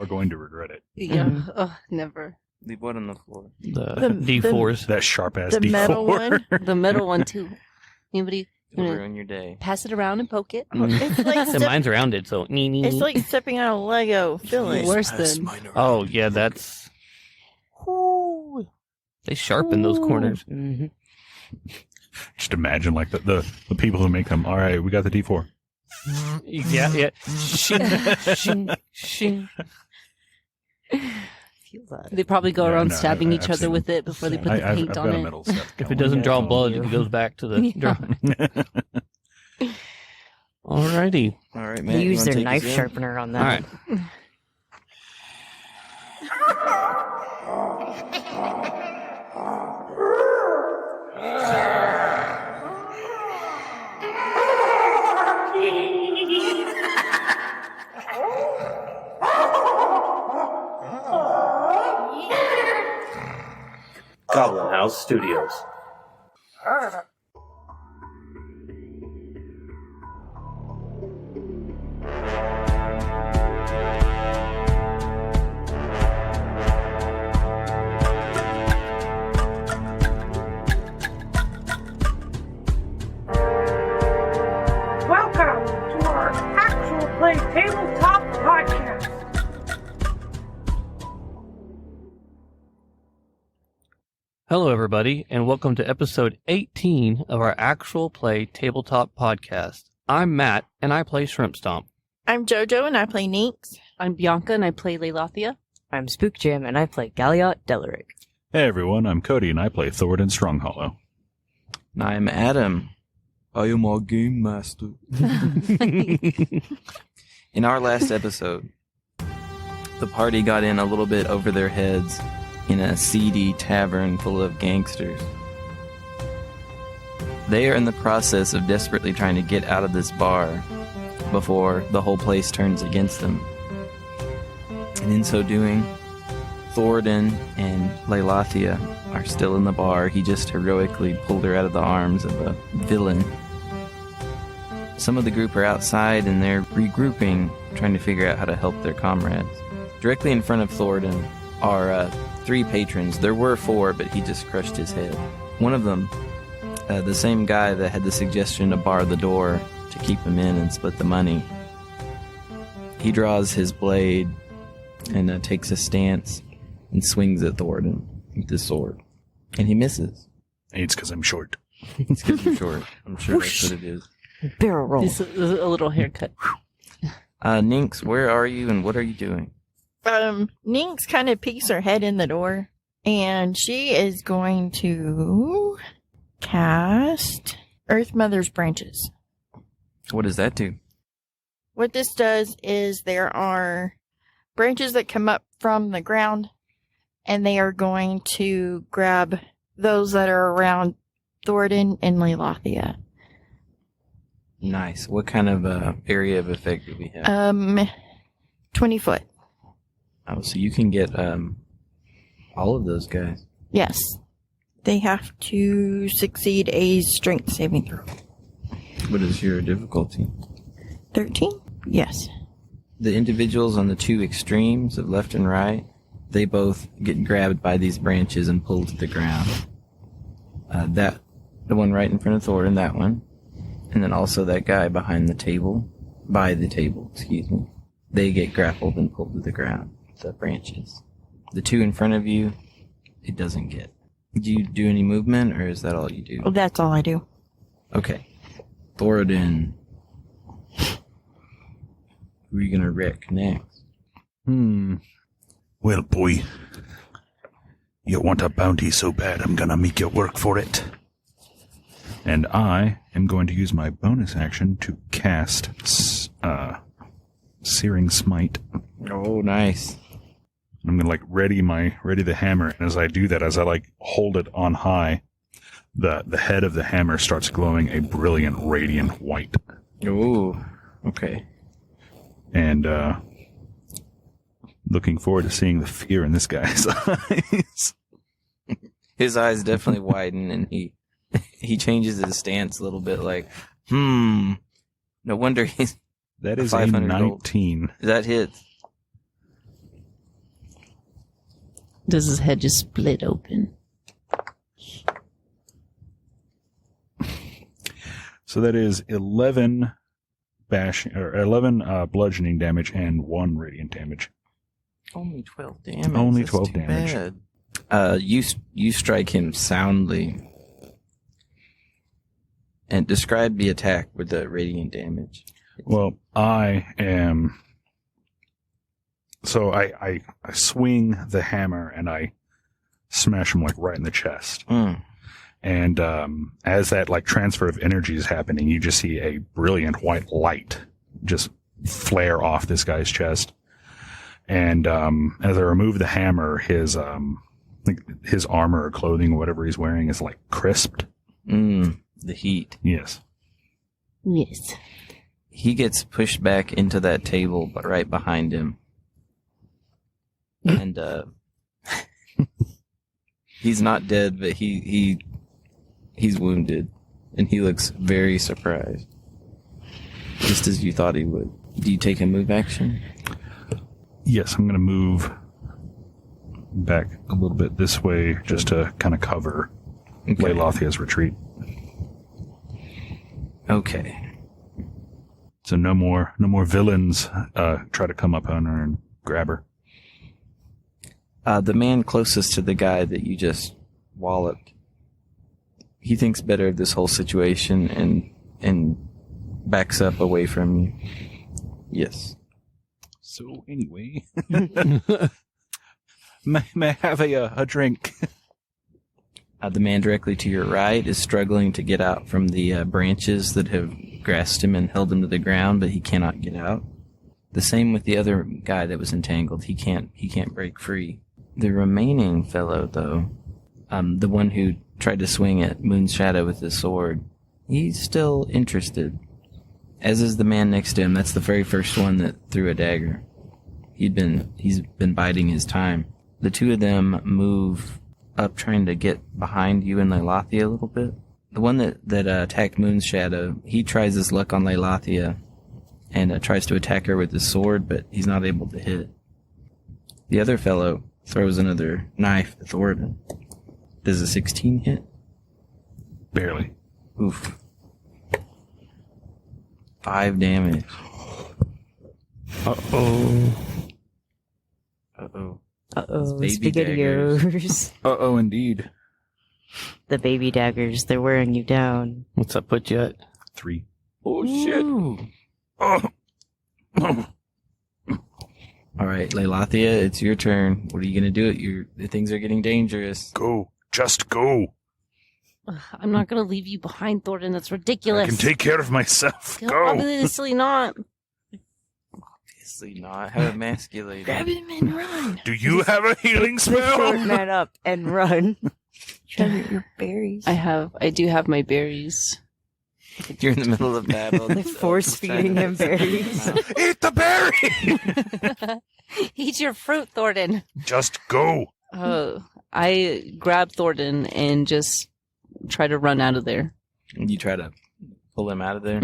going to regret it. Yeah, never. Leave what on the floor? The D4s. That sharp-ass The D4. metal one? The metal one, too. Anybody It'll ruin your day. pass it around and poke it? It's like And mine's rounded, so... it's like stepping on a Lego filling. Worse than... Oh, yeah, that's... Ooh. They sharpen those corners. Mm-hmm. Just imagine, like, the people who make them. All right, we got the D4. Yeah. Shing, shing, shing. Feel that. They probably go around stabbing each I've other seen with it before they put the I've paint got on a it. metal set. If it doesn't draw blood, it goes back to the draw. Alrighty. All right, man. They use their knife sharpener on that. All right. Goblin House Studios. Welcome to our actual play tabletop podcast. Hello, everybody, and welcome to episode 18 of our actual play tabletop podcast. I'm Matt, and I play Shrimp Stomp. I'm JoJo and I play Neeks. I'm Bianca and I play Laylathia. I'm Spook Jam, and I play Galliot Delaric. Hey, everyone, I'm Cody, and I play Thoradin Stronghollow. And I'm Adam. I am our game master. In our last episode, the party got in a little bit over their heads in a seedy tavern full of gangsters. They are in the process of desperately trying to get out of this bar before the whole place turns against them. And in so doing, Thoradin and Laylathia are still in the bar. He just heroically pulled her out of the arms of a villain. Some of the group are outside and they're regrouping, trying to figure out how to help their comrades. Directly in front of Thoradin are 3 patrons. There were 4, but he just crushed his head. One of them, the same guy that had the suggestion to bar the door to keep him in and split the money, he draws his blade and takes a stance and swings at Thoradin with his sword. And he misses. It's because I'm short. It's because you're short. I'm sure that's what it is. Barrel roll. Just a little haircut. Ninx, where are you and what are you doing? Ninx kind of peeks her head in the door, and she is going to cast Earth Mother's Branches. What does that do? What this does is there are branches that come up from the ground, and they are going to grab those that are around Thoradin and Laylathia. Nice. What kind of area of effect do we have? 20 foot. Oh, so you can get all of those guys. Yes. They have to succeed a strength saving throw. What is your difficulty? 13? Yes. The individuals on the 2 extremes of left and right, they both get grabbed by these branches and pulled to the ground. The one right in front of Thoradin, that one. And then also that guy by the table, they get grappled and pulled to the ground. The branches. The 2 in front of you, it doesn't get. Do you do any movement, or is that all you do? Well, that's all I do. Okay. Thoradin. Who are you gonna wreck next? Well, boy, you want a bounty so bad, I'm gonna make you work for it. And I am going to use my bonus action to cast Searing Smite. Oh, nice. I'm gonna ready the hammer, and as I do that, as I hold it on high, the head of the hammer starts glowing a brilliant radiant white. Ooh, okay. And looking forward to seeing the fear in this guy's eyes. His eyes definitely widen, and he changes his stance a little bit. No wonder he's. That is a 19. That hits. Does his head just split open? So that is 11 bludgeoning damage and 1 radiant damage. Only 12 damage. Only That's 12 too damage. Bad. You strike him soundly. And describe the attack with the radiant damage. Well, I am. So I swing the hammer and I smash him like right in the chest. Mm. And as that like transfer of energy is happening, you just see a brilliant white light just flare off this guy's chest. And as I remove the hammer, his armor or clothing or whatever he's wearing is like crisped. The heat. Yes. Yes. He gets pushed back into that table, but right behind him. And he's not dead, but he's wounded, and he looks very surprised, just as you thought he would. Do you take a move action? Yes, I'm going to move back a little bit this way just to kind of cover Leilothia's retreat. Okay. So no more villains try to come up on her and grab her. The man closest to the guy that you just walloped, he thinks better of this whole situation and backs up away from you. Yes. So anyway, may I have a drink? The man directly to your right is struggling to get out from the branches that have grasped him and held him to the ground, but he cannot get out. The same with the other guy that was entangled. He can't break free. The remaining fellow, though, the one who tried to swing at Moon's Shadow with his sword, he's still interested. As is the man next to him. That's the very first one that threw a dagger. He's been biding his time. The two of them move up, trying to get behind you and Leilathia a little bit. The one that attacked Moon's Shadow, he tries his luck on Leilathia and tries to attack her with his sword, but he's not able to hit. The other fellow throws another knife at Thoradin. Does a 16 hit? Barely. Oof. 5 damage. Uh-oh. Uh-oh. Uh-oh, Baby SpaghettiOs. Uh-oh, indeed. The baby daggers, they're wearing you down. What's that put you at? 3. Oh, shit. Oh. All right, Leilathia, it's your turn. What are you going to do? The things are getting dangerous. Go. Just go. Ugh, I'm not going to leave you behind, Thornton. That's ridiculous. I can take care of myself. Go. Obviously not. Obviously not. How emasculated. Grab him and run. Do you have a healing Pick the short spell? man up and run. Try to get your berries. I do have my berries. You're in the middle of battle. They're force feeding him berries. Eat the berry! Eat your fruit, Thornton. Just go. I grab Thornton and just try to run out of there. You try to pull him out of there?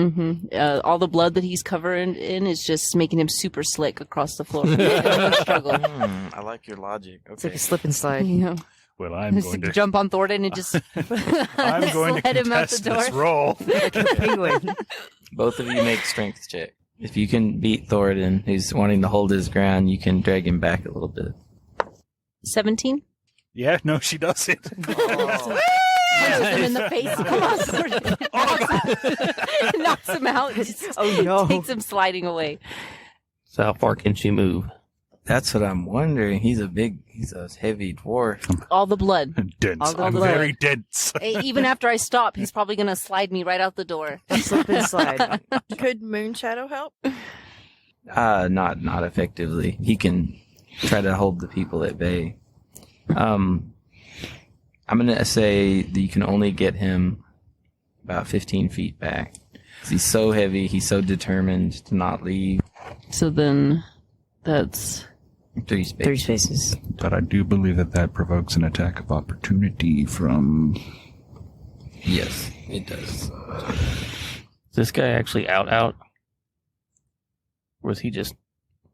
All the blood that he's covered in is just making him super slick across the floor. Struggle. I like your logic. It's like Okay. a slip and slide. Yeah. Well, I'm Just going to jump on Thornton and just I'm going to sled him out the contest door. this roll. Like a penguin. Both of you make strength check. If you can beat Thoradin, who's wanting to hold his ground, you can drag him back a little bit. 17? Yeah, no, she doesn't. Punches him in the face. Come on, Thornton. Knocks him out. Just Oh, no. takes him sliding away. So how far can she move? That's what I'm wondering. He's a heavy dwarf. All the blood. Dense. All the I'm blood. very dense. Even after I stop, he's probably going to slide me right out the door. Slip and slide. Could Moon Shadow help? Not effectively. He can try to hold the people at bay. I'm gonna say that you can only get him about 15 feet back. 'Cause he's so heavy, he's so determined to not leave. So then that's 3 spaces. 3 spaces. But I do believe that provokes an attack of opportunity from... Yes, it does. Is this guy actually out? Or is he just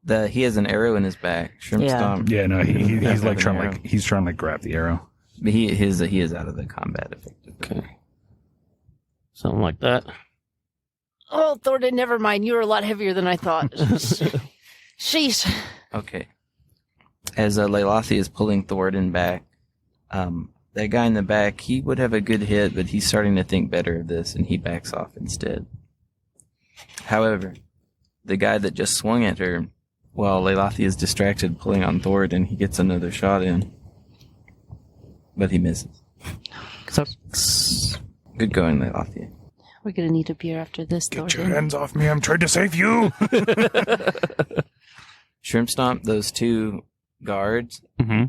He has an arrow in his back. Shrimp Yeah. Stomp. Yeah, no, he's Have like an trying arrow. like he's trying to grab the arrow. But he is out of the combat effectively. Okay. Something like that. Oh, Thornton, never mind. You were a lot heavier than I thought. Sheesh. Okay. As Leilathi is pulling Thoradin back, that guy in the back, he would have a good hit, but he's starting to think better of this, and he backs off instead. However, the guy that just swung at her, while Leilathi is distracted pulling on Thoradin, he gets another shot in. But he misses. Good going, Leilathi. We're going to need a beer after this, Get your Thornton. hands off me! I'm trying to save you. Shrimp Stomp, those two guards, Mm-hmm.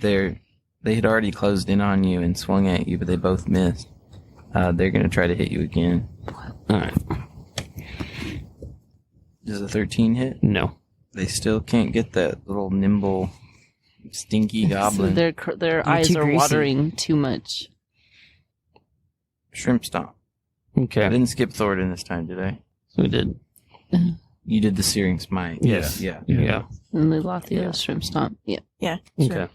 they had already closed in on you and swung at you, but they both missed. They're going to try to hit you again. All right. Does a 13 hit? No. They still can't get that little nimble, stinky goblin. Their eyes too are greasy. watering too much. Shrimp Stomp. I Okay. didn't skip Thoradin this time, did I? So we did. You did the Searing Smite. Yes. Yeah. Yeah. And Leilathia, Yeah. Shrimp Stomp. Yeah. Yeah. Okay.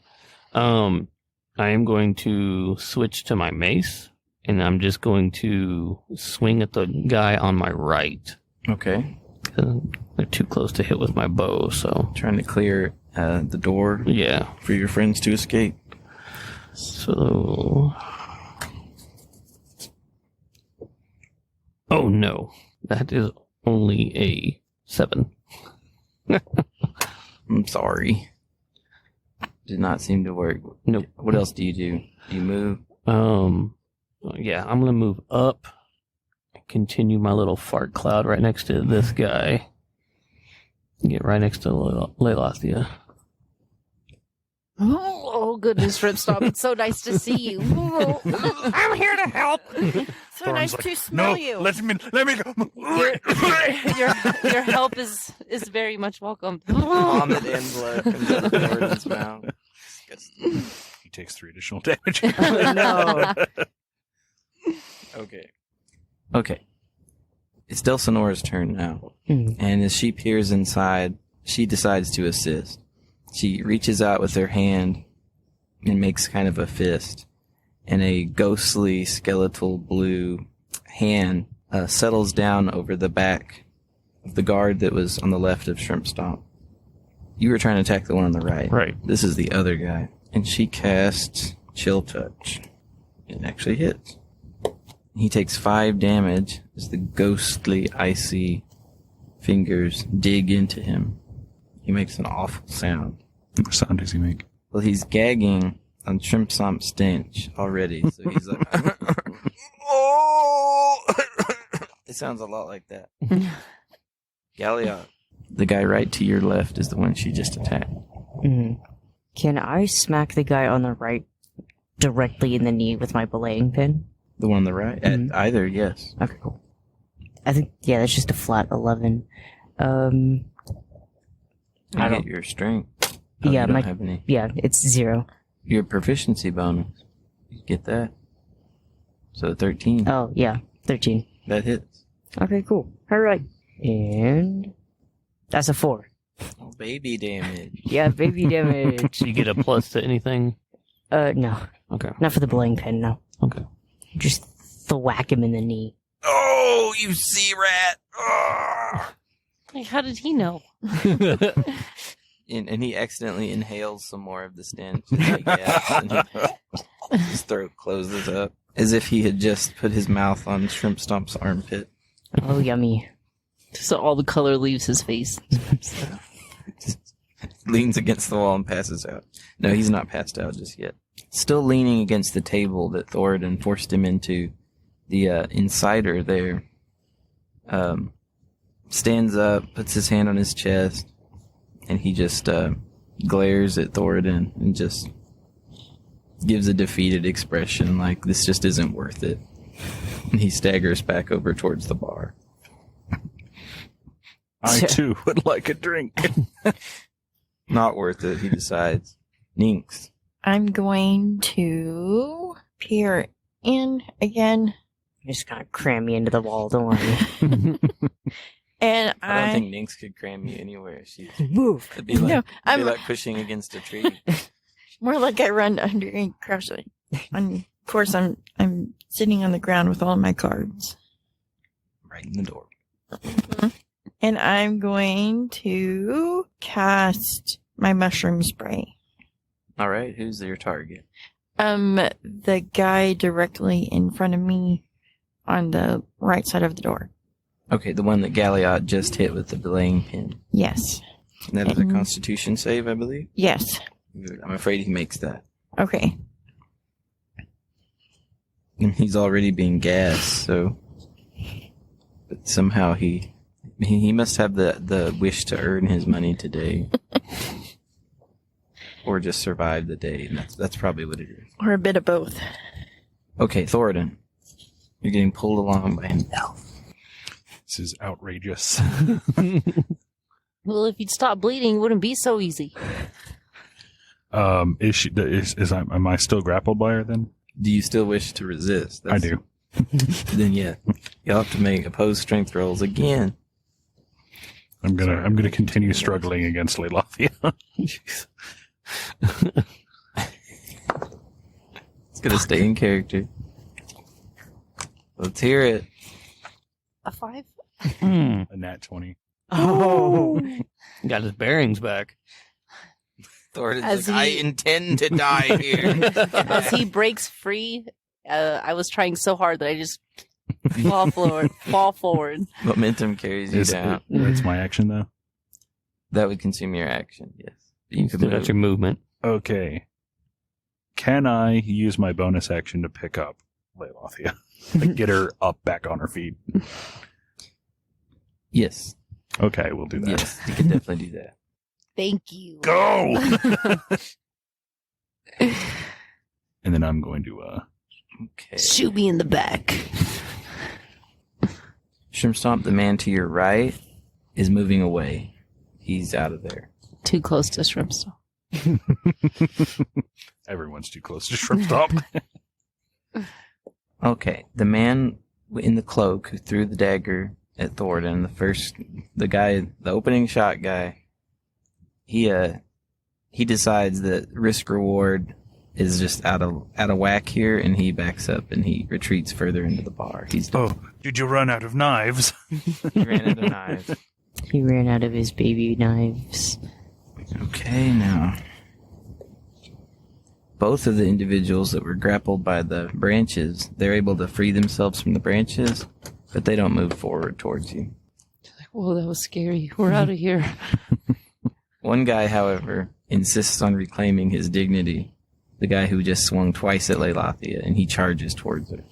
I am going to switch to my mace, and I'm just going to swing at the guy on my right. Okay. They're too close to hit with my bow, so Trying to clear the door yeah. for your friends to escape. So, oh no, that is only a 7. I'm sorry. Did not seem to work. Nope. What else do? Do you move? Yeah, I'm gonna move up, continue my little fart cloud right next to this guy. Get right next to Leilathia. Oh, goodness, Shrimp Stomp. It's so nice to see you. I'm here to help. So nice to smell you. let me go. Your help is very much welcome. Vomit and blood comes out of Thoradin's mouth. Disgusting. He takes 3 additional damage. No. Okay. It's still Sonora's turn now. Hmm. And as she peers inside, she decides to assist. She reaches out with her hand and makes kind of a fist. And a ghostly, skeletal blue hand settles down over the back of the guard that was on the left of Shrimp Stomp. You were trying to attack the one on the right. Right. This is the other guy. And she casts Chill Touch. It actually hits. He takes 5 damage as the ghostly, icy fingers dig into him. He makes an awful sound. What sound does he make? Well, he's gagging on Shrimp Stomp stench already, so he's like, oh! It sounds a lot like that. Galliot, the guy right to your left is the one she just attacked. Mhm. Can I smack the guy on the right directly in the knee with my belaying pin? The one on the right? Mhm. Either, yes. Okay, cool. I think, yeah, that's just a flat 11. I I get don't- your strength. Yeah, you don't my- have any. Yeah, it's 0. Your proficiency bonus. You get that. So 13. Oh, yeah, 13. That hits. Okay, cool. Alright. And that's a 4. Oh, baby damage. Yeah, baby damage. So you get a plus to anything? No. Okay. Not for the belaying pin, no. Okay. Just thwack him in the knee. Oh, you sea rat! Oh. Like, how did he know? And he accidentally inhales some more of the stench. Like, yeah, and his throat closes up as if he had just put his mouth on Shrimp Stomp's armpit. Oh, yummy. So all the color leaves his face. Leans against the wall and passes out. No, he's not passed out just yet. Still leaning against the table that Thoradin forced him into, the insider there stands up, puts his hand on his chest, and he just glares at Thoradin and just gives a defeated expression like this just isn't worth it. And he staggers back over towards the bar. I too would like a drink. Not worth it, he decides. Ninx. I'm going to peer in again. Just kind of cram me into the wall, don't worry. And I don't think Nynx could cram you anywhere. She'd Move. it'd be like, No, it'd I'm- be like pushing against a tree. more like I run under and crush it. And of course, I'm sitting on the ground with all my cards. Right in the door. And I'm going to cast my mushroom spray. All right, who's your target? The guy directly in front of me on the right side of the door. Okay, the one that Galliot just hit with the belaying pin. Yes. And that is a Constitution save, I believe. Yes. Good. I'm afraid he makes that. Okay. And he's already being gassed, so. But somehow he must have the wish to earn his money today. Or just survive the day. And that's probably what it is. Or a bit of both. Okay, Thoradin. You're getting pulled along by an elf. This is outrageous. Well, if you'd stop bleeding, it wouldn't be so easy. Am I still grappled by her then? Do you still wish to resist? I do. Then yeah, you'll have to make opposed strength rolls again. I'm gonna continue struggling against Leilathia. It's gonna stay in character. Let's hear it. A 5? Hmm. A nat 20. Oh. Got his bearings back. Thoradin's As like, I he- intend to die here. As he breaks free, I was trying so hard that I just fall forward. Momentum carries you down. That's my action though. That would consume your action, yes. You could Still move. got your movement. Okay. Can I use my bonus action to pick up Leilathia? Like get her up back on her feet. Yes. Okay, we'll do that. Yes, you can definitely do that. Thank you. Go! And then I'm going to Okay. Shoot me in the back. Shrimp Stomp, the man to your right, is moving away. He's out of there. Too close to shrimp stuff. everyone's too close to Shrimp Stomp. Okay, the man in the cloak who threw the dagger at Thoradin, the opening shot guy, he decides that risk reward is just out of whack here, and he backs up and he retreats further into the bar. Oh, did you run out of knives? He ran into knives. He ran out of his baby knives. Okay, now. Both of the individuals that were grappled by the branches, they're able to free themselves from the branches, but they don't move forward towards you. Whoa, that was scary. We're out of here. One guy, however, insists on reclaiming his dignity. The guy who just swung twice at Leilathia, and he charges towards her.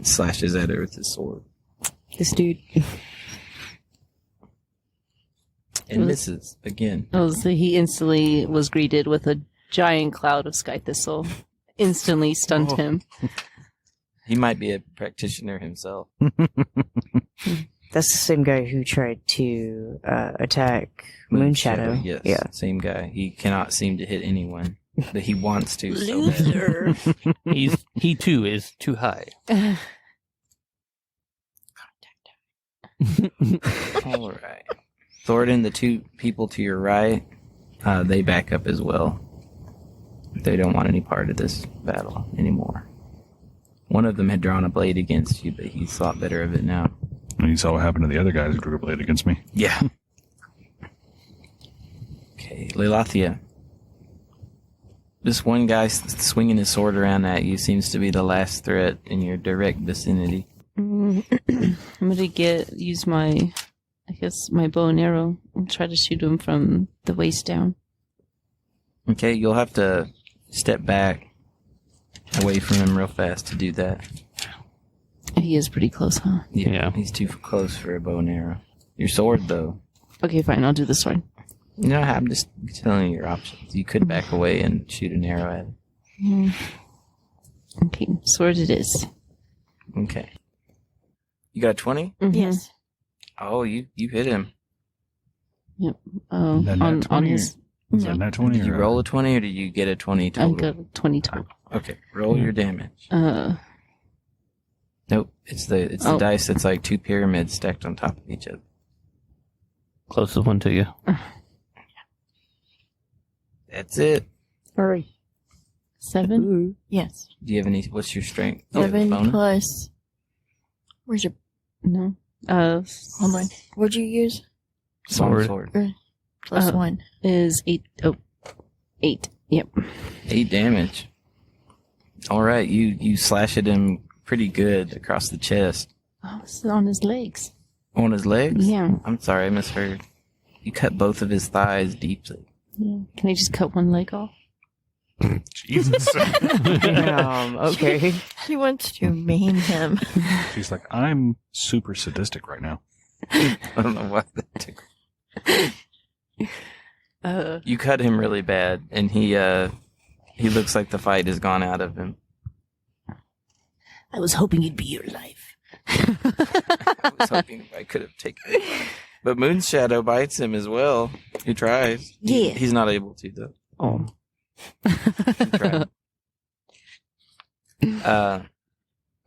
Slashes at her with his sword. This dude. And misses again. Oh, so he instantly was greeted with a giant cloud of sky thistle. Instantly stunned him. He might be a practitioner himself. That's the same guy who tried to attack Moonshadow. Yes, Yeah. same guy. He cannot seem to hit anyone, but he wants to so bad. Loser. He too is too high. All right. Thoradin, the two people to your right, they back up as well. They don't want any part of this battle anymore. One of them had drawn a blade against you, but he's thought better of it now. You saw what happened to the other guys who drew a blade against me. Yeah. Okay, Leilathia. This one guy swinging his sword around at you seems to be the last threat in your direct vicinity. I'm gonna use my bow and arrow and try to shoot him from the waist down. Okay, you'll have to step back away from him real fast to do that. He is pretty close, huh? Yeah. He's too close for a bow and arrow. Your sword, though. Okay, fine. I'll do the sword. No, I'm just telling you your options. You could back away and shoot an arrow at it. Okay, sword it is. Okay. You got 20? Mhm. Yes. Oh, you hit him. Oh, Then that on 20 his. Is that nat 20? Did you roll a 20 or did you get a 20 I total? got 20 total. Okay, roll your damage. Nope. It's the Oh. dice that's like 2 pyramids stacked on top of each other. Closest one to you. That's it. Hurry. 7? Yes. Do you have any? What's your strength? Do you have a 7 bonus? plus. Where's your. No. Hold on. What'd you use? Sword. Plus Uh, 1. Is 8. Oh, 8. Yep. 8 damage. All right, you slash at him pretty good across the chest. Oh, it's on his legs. On his legs? Yeah. I'm sorry, I misheard. You cut both of his thighs deeply. Yeah. Can I just cut one leg off? Jesus. Okay. He wants to maim him. She's like, I'm super sadistic right now. I don't know why that took. You cut him really bad, and he looks like the fight has gone out of him. I was hoping you'd be your life. I was hoping I could have taken it. But Moon's Shadow bites him as well. He tries. Yeah. He's not able to, though. Oh. He tried.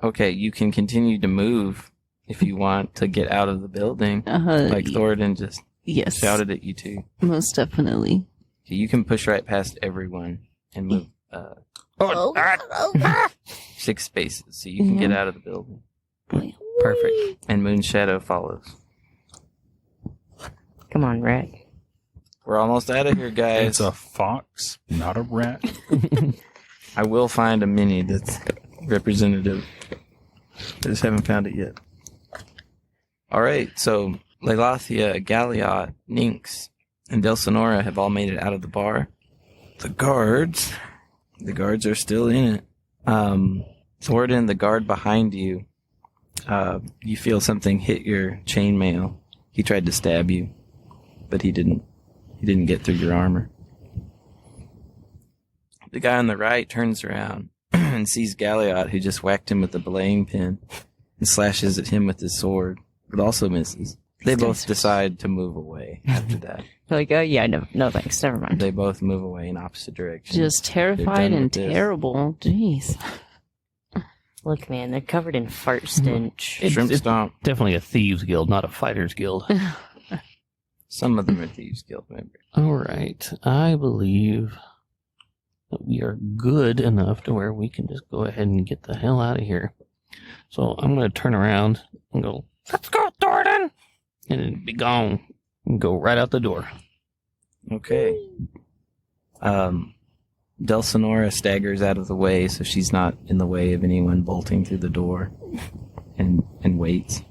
Okay, you can continue to move if you want to get out of the building. Like Thoradin just Yes. shouted at you too. Most definitely. Okay, you can push right past everyone and move 6 spaces, so you can get out of the building. Perfect. And Moon Shadow follows. Come on, rat. We're almost out of here, guys. It's a fox, not a rat. I will find a mini that's representative. I just haven't found it yet. Alright, so Lelathia, Galliot, Nynx, and Delsinora have all made it out of the bar. The guards are still in it. Thoradin, the guard behind you, you feel something hit your chainmail. He tried to stab you, but he didn't get through your armor. The guy on the right turns around and sees Galliot, who just whacked him with the belaying pin, and slashes at him with his sword, but also misses. They both decide to move away after that. Like, yeah, no thanks, never mind. They both move away in opposite directions. Just terrified done and with this. terrible. Jeez. Look, man, they're covered in fart stench. Shrimp It's Stomp. definitely a thieves guild, not a fighters guild. Some of them are Thieves Guild members. All right. I believe that we are good enough to where we can just go ahead and get the hell out of here. So I'm going to turn around and go, let's go, Thoradin! And then be gone and go right out the door. Okay. Delsinora staggers out of the way so she's not in the way of anyone bolting through the door and waits.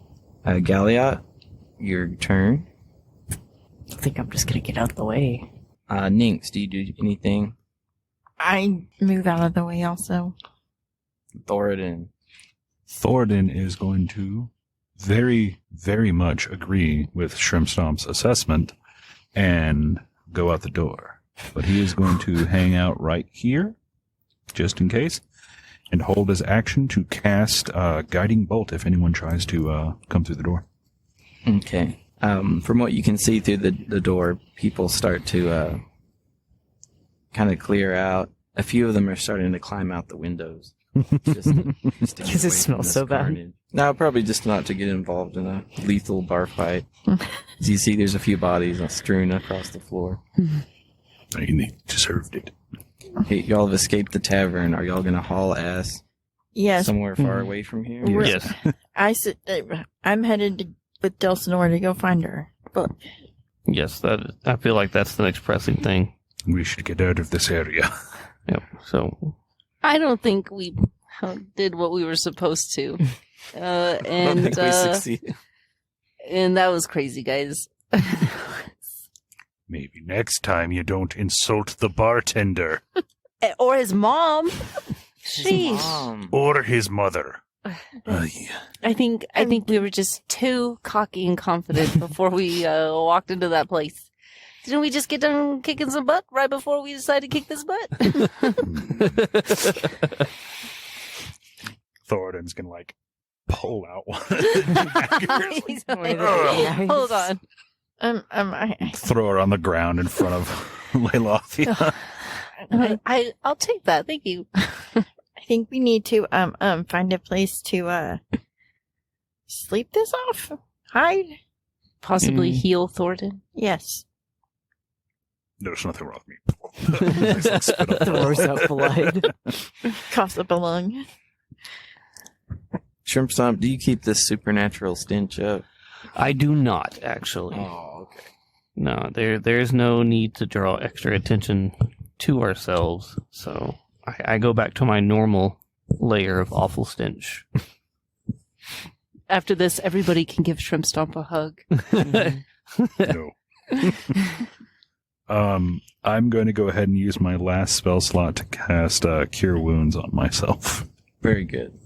Galliot, your turn. I think I'm just gonna get out the way. Nynx, do you do anything? I move out of the way also. Thoradin. Thoradin is going to very, very much agree with Shrimp Stomp's assessment and go out the door. But he is going to hang out right here, just in case, and hold his action to cast Guiding Bolt if anyone tries to come through the door. Okay. From what you can see through the door, people start to kind of clear out. A few of them are starting to climb out the windows. Just to get Because it away from smells this so bad. carnage. No, probably just not to get involved in a lethal bar fight. As you see, there's a few bodies strewn across the floor. I mean, they deserved it. Hey, y'all have escaped the tavern. Are y'all going to haul ass Yes. somewhere far away from here? Yes. I'm headed with Delsinora to go find her. But Yes, I feel like that's the next pressing thing. We should get out of this area. Yep. So, I don't think we did what we were supposed to. I don't And think we succeeded. and that was crazy, guys. Maybe next time you don't insult the bartender Or his mom. His Sheesh. mom. or his mother. Yeah. I think we were just too cocky and confident before we walked into that place. Didn't we just get done kicking some butt right before we decided to kick this butt? Thoradin's gonna pull out one of the daggers, He's Wait, like, hold on. throw her on the ground in front of Lelathia. I'll take that. Thank you. I think we need to find a place to sleep this off. Hide. Possibly heal Thornton. Yes. There's nothing wrong with me. Nice little spit up. Throws up blood. Coughs up a lung. Shrimp Stomp, do you keep this supernatural stench up? I do not, actually. Oh, okay. No, there's no need to draw extra attention to ourselves, so I go back to my normal layer of awful stench. After this, everybody can give Shrimp Stomp a hug. No. I'm going to go ahead and use my last spell slot to cast Cure Wounds on myself. Very good.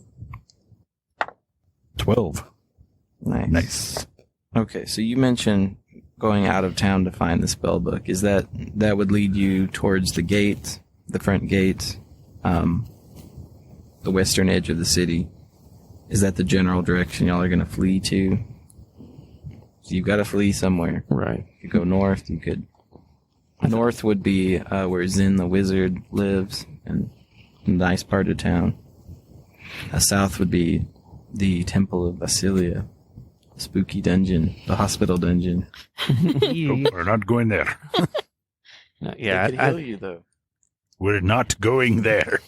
12. Nice. Okay, so you mentioned going out of town to find the spell book. Is that would lead you towards the gate, the front gate, the western edge of the city? Is that the general direction y'all are going to flee to? So you've got to flee somewhere. Right. You could go north. You could. North would be where Zin the wizard lives, and a nice part of town. South would be the Temple of Basilia, the spooky dungeon, the hospital dungeon. Nope, we're not going there. Yeah, They could heal you though. We're not going there.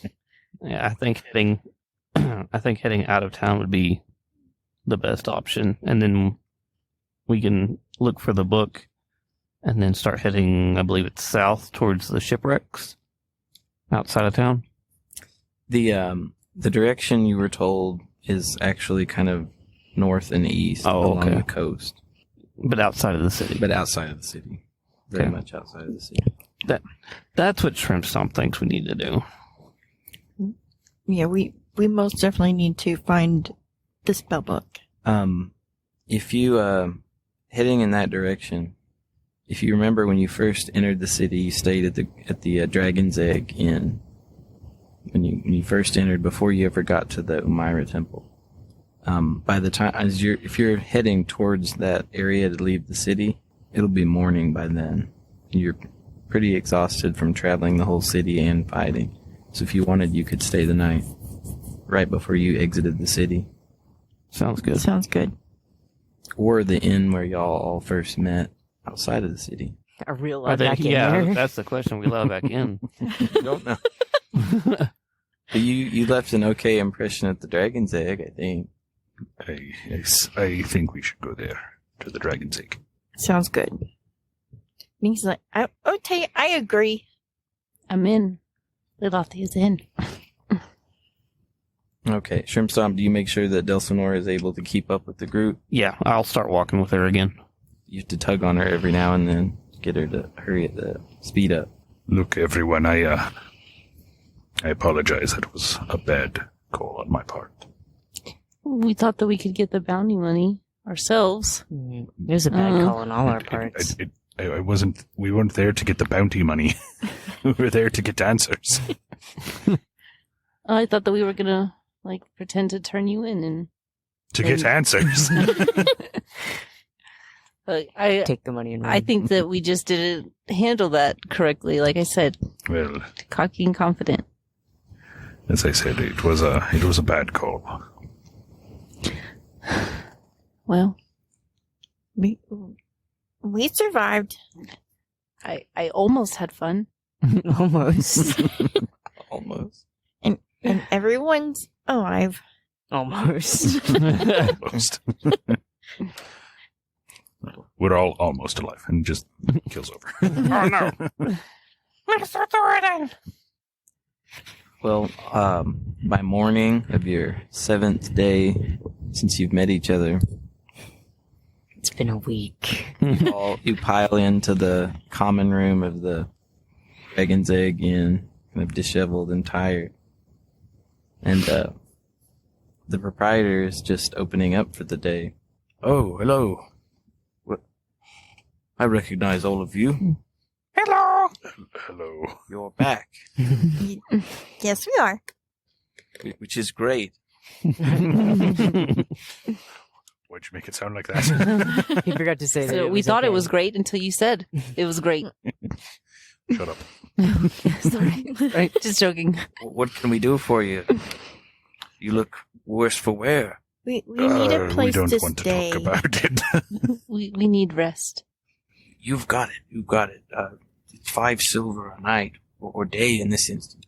I think heading out of town would be the best option, and then we can look for the book, and then start heading. I believe it's south towards the shipwrecks outside of town. The direction you were told is actually kind of north and east along okay. the coast, But outside of the city. but outside of the city, very Okay. much outside of the city. That's what Shrimp Stomp thinks we need to do. Yeah, we most definitely need to find the spell book. If you heading in that direction, if you remember when you first entered the city, you stayed at the Dragon's Egg Inn. When you first entered, before you ever got to the Umaira Temple. By the time if you're heading towards that area to leave the city, it'll be morning by then. You're pretty exhausted from traveling the whole city and fighting. So if you wanted, you could stay the night right before you exited the city, Sounds good. Sounds good. or the inn where y'all all first met outside of the city. A real Are love they, back in yeah, there. that's the question. We love back in. Don't know. But you left an okay impression at the Dragon's Egg, I think. I think we should go there, to the Dragon's Egg. Sounds good. He's like, okay, I agree. I'm in. Lilothi is in. Okay, Shrimp Stomp, do you make sure that Delsinora is able to keep up with the group? Yeah, I'll start walking with her again. You have to tug on her every now and then, get her to speed up. Look, everyone, I apologize. That was a bad call on my part. We thought that we could get the bounty money ourselves. It was a bad call on all our parts. We weren't there to get the bounty money. We were there to get answers. I thought that we were gonna pretend to turn you in and To get answers. I Take the money and run. I think that we just didn't handle that correctly. Like I said, Well, cocky and confident. as I said, it was a bad call. Well, We survived. I almost had fun. Almost. Almost. And everyone's alive. Almost. Almost. We're all almost alive, and just kills over. Oh no! Mr. Thornton! Well, by morning of your 7th day since you've met each other, It's been a week. you pile into the common room of the Dragon's Egg Inn, kind of disheveled and tired. And the proprietor is just opening up for the day. Oh, hello. What? I recognize all of you. Hello! Hello. You're back, Yes, we are. which is great. Why'd you make it sound like that? He forgot to say that. So we thought it was great until you said it was great. Shut up. Sorry. Right. Just joking. What can we do for you? You look worse for wear. We need a place we don't to want stay. to talk about it. We need rest. You've got it. You've got it. It's 5 silver a night or day in this instance.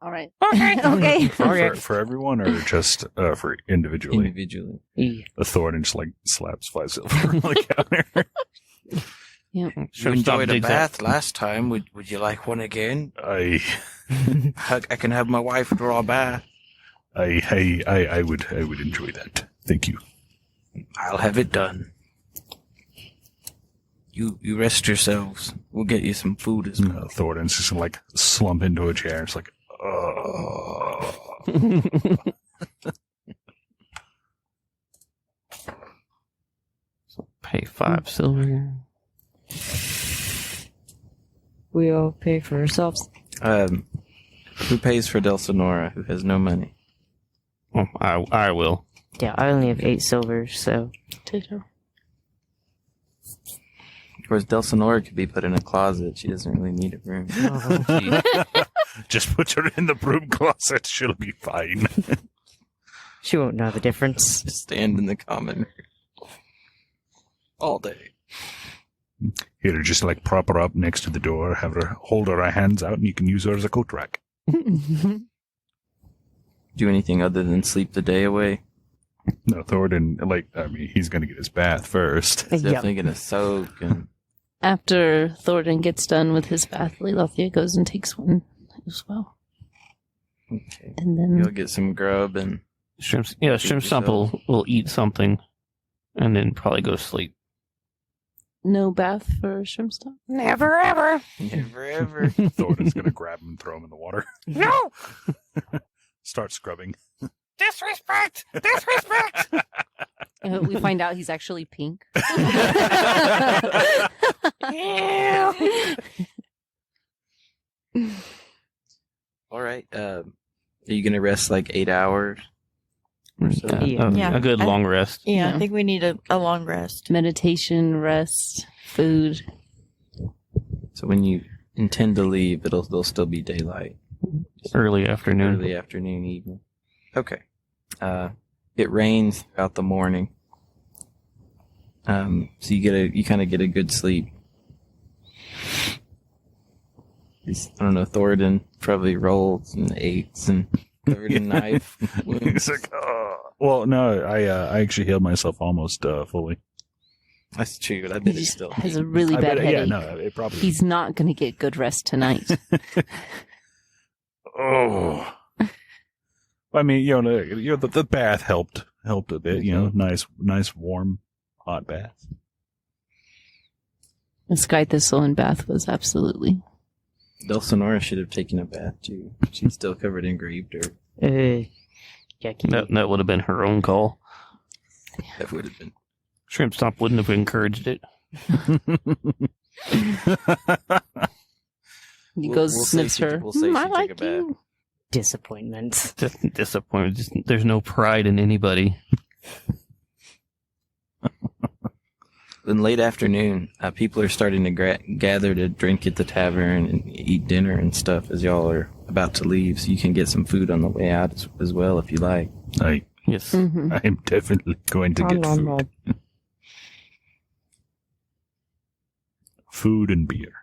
All right. Okay. For everyone or just for individually? Individually. The Thornton just like slaps 5 silver on the counter. You Shrimp enjoyed Stomp a digs bath last time. Would you like one again? I can have my wife draw a bath. I would enjoy that. Thank you. I'll have it done. You rest yourselves. We'll get you some food as well. Thornton's just gonna like slump into a chair. It's like, So pay 5 silver. We all pay for ourselves. Who pays for Del Sonora, who has no money? Oh, I will. Yeah, I only have 8 silver, so. Ditto. Of course, Del Sonora could be put in a closet. She doesn't really need a room. just put her in the broom closet. She'll be fine. She won't know the difference. Just stand in the common room all day. Here, just like prop her up next to the door, have her hold her hands out, and you can use her as a coat rack. Do anything other than sleep the day away? No, Thornton, he's gonna get his bath first. He's definitely gonna soak and. After Thornton gets done with his bath, Lelothia goes and takes one as well. Okay. And then You'll get some grub and. Shrimp Stomp will eat something and then probably go to sleep. no bath for Shrimp Stomp. Never ever. Never ever. Thornton's gonna grab him and throw him in the water. No. Start scrubbing. Disrespect. Disrespect. We find out he's actually pink. All right. Are you gonna rest like 8 hours? So- Yeah. A good long rest. Yeah, Yeah. I think we need a long rest. Meditation, rest, food. So when you intend to leave, there'll still be daylight. Early afternoon. Early afternoon, evening. Okay. It rains throughout the morning. So you kind of get a good sleep. I don't know, Thornton probably rolls and aches and covered in knife wounds. He's like, oh. Well, no, I actually healed myself almost fully. That's true, but I He bet it's just still. has a really I bad bet, headache. yeah, no, it probably. He's not going to get good rest tonight. Oh. I mean, the bath helped a bit. Nice warm hot bath. The Sky Thistle and bath was absolutely. Del Sonora should have taken a bath too. She's still covered in grave dirt. Yucky. That would have been her own call. That would have been. Shrimp Stomp wouldn't have encouraged it. He We'll- goes, we'll say sniffs she- her. we'll say I she took like a bath. you. Disappointments. Just disappointed. There's no pride in anybody. In late afternoon, people are starting to gather to drink at the tavern and eat dinner and stuff as y'all are about to leave. So you can get some food on the way out as well if you like. Yes. Mhm. I'm definitely going to get food. Food and beer.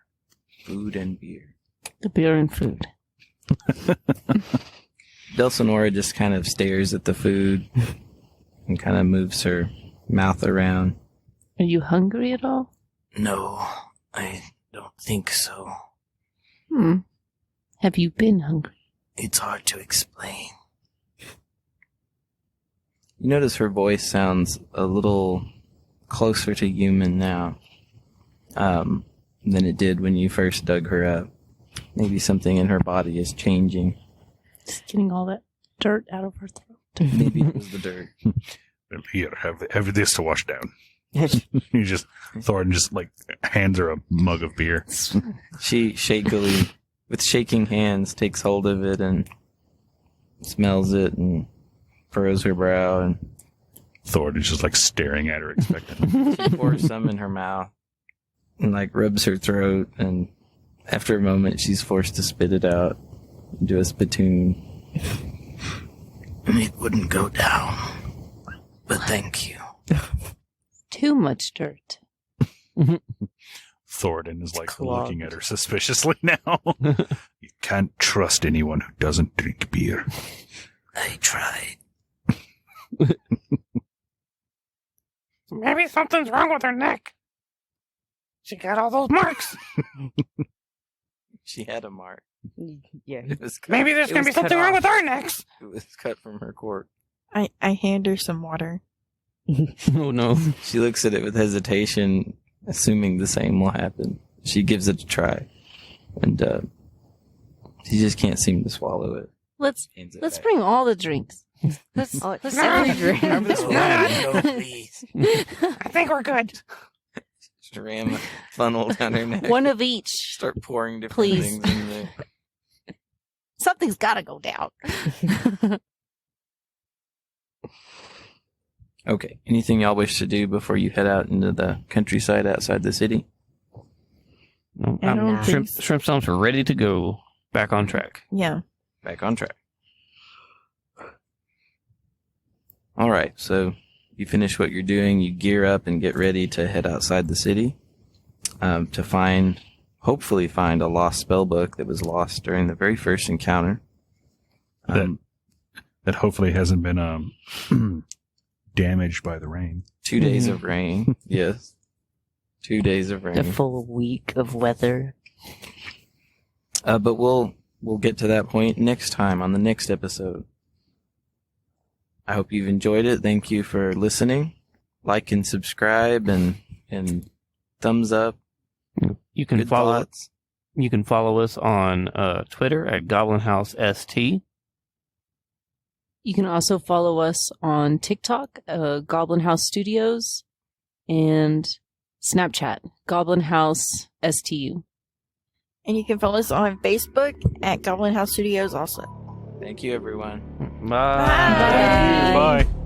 Food and beer. The beer and food. Del Sonora just kind of stares at the food and kind of moves her mouth around. Are you hungry at all? No, I don't think so. Have you been hungry? It's hard to explain. You notice her voice sounds a little closer to human now than it did when you first dug her up. Maybe something in her body is changing. Just getting all that dirt out of her throat. Maybe it was the dirt. Here, have this to wash down. Thornton just like hands her a mug of beer. She shakily, with shaking hands, takes hold of it and smells it and furrows her brow and Thornton's just like staring at her expectantly. she pours some in her mouth and like rubs her throat and After a moment, she's forced to spit it out into a spittoon. It wouldn't go down, but thank you. Too much dirt. Thornton is like clogged. looking at her suspiciously now. You can't trust anyone who doesn't drink beer. I tried. Maybe something's wrong with her neck. She got all those marks. She had a mark. Yeah. It was cut, Maybe there's it going to was be cut something wrong off. with our necks. It was cut from her cork. I hand her some water. Oh no. She looks at it with hesitation, assuming the same will happen. She gives it a try, and she just can't seem to swallow it. Let's Hands it let's back. bring all the drinks. Let's every drink. Remember this one? No, please. I think we're good. Just ram a funnel down her neck. One of each. Start pouring different Please. things in there. Something's got to go down. Okay. Anything y'all wish to do before you head out into the countryside outside the city? No, I don't think shrimp, so. shrimp stomps are ready to go. Back on track. Yeah. Back on track. All right. So you finish what you're doing. You gear up and get ready to head outside the city to hopefully find a lost spell book that was lost during the very first encounter. That hopefully hasn't been damaged by the rain. 2 days of rain. Yes. 2 days of A rain. full week of weather. But we'll get to that point next time on the next episode. I hope you've enjoyed it. Thank you for listening. Like and subscribe and thumbs up. You can Good follow thoughts. You can follow us on Twitter at Goblin House ST. You can also follow us on TikTok, Goblin House Studios, and Snapchat, Goblin House STU. And you can follow us on Facebook at Goblin House Studios also. Thank you, everyone. Bye. Bye. Bye.